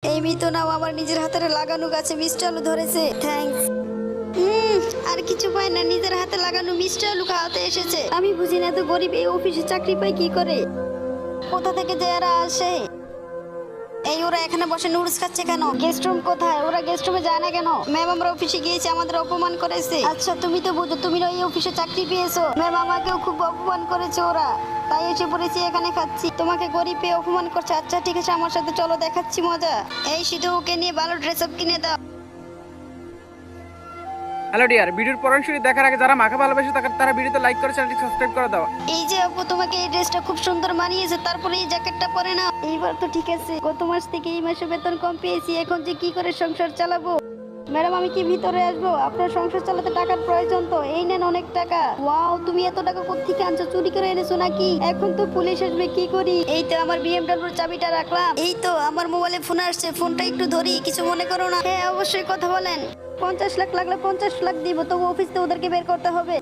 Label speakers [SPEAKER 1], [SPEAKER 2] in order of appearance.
[SPEAKER 1] এই মিতো নাও, আমার নিজের হাতের লাগানো গাছে মিষ্টি আলু ধরেছে। থ্যাঙ্কস। আর কিছু পায় না, নিজের হাতে লাগানো মিষ্টি আলু খাওয়াতে এসেছে। আমি বুঝি না, তো গরিব এই অফিসে চাকরি পায় কি করে, কোথা থেকে যে এরা আসে। এই ওরা এখানে বসে নুডলস খাচ্ছে কেন? গেস্ট রুম কোথায়? ওরা গেস্ট রুমে যায় না কেন? ম্যাম, আমরা অফিসে গিয়েছি, আমাদের অপমান করেছে। আচ্ছা, তুমি তো বুঝো, তুমি এই অফিসে চাকরি পেয়েছো। ম্যাম, আমাকেও খুব অপমান করেছে ওরা, তাই এসে পড়েছি এখানে খাচ্ছি। তোমাকে গরিব পেয়ে অপমান করছে। আচ্ছা ঠিক আছে, আমার সাথে চলো, দেখাচ্ছি মজা। এই শুধু ওকে নিয়ে ভালো ড্রেস আপ কিনে দাও।
[SPEAKER 2] হ্যালো ডিয়ার, ভিডিওর পরামর্শটি দেখার আগে যারা মাকে ভালোবাসে তারা ভিডিওতে লাইক করে চ্যানেলটি সাবস্ক্রাইব করে দাও।
[SPEAKER 1] এই যে আপু, তোমাকে এই ড্রেসটা খুব সুন্দর মানিয়েছে, তারপরে এই জ্যাকেটটা পরে না। এইবার তো ঠিক আছে, গত মাস থেকে এই মাসে বেতন কম পেয়েছি, এখন যে কি করে সংসার চালাবো। ম্যাডাম, আমি কি ভিতরে আসবো? আপনার সংসার চালাতে টাকার প্রয়োজন তো, এই নেন অনেক টাকা। ওয়াও, তুমি এত টাকা কোত্থেকে আনছো? চুরি করে এনেছো নাকি? এখন তো পুলিশ আসবে, কি করি? এই তো আমার বিএমডব্লিউর চাবিটা রাখলাম। এই তো আমার মোবাইলে ফোন আসছে, ফোনটা একটু ধরি, কিছু মনে করো না। হ্যাঁ অবশ্যই, কথা বলেন। 50 লাখ লাগলে 50 লাখ দিব, তবু অফিস থেকে ওদেরকে বের করতে হবে।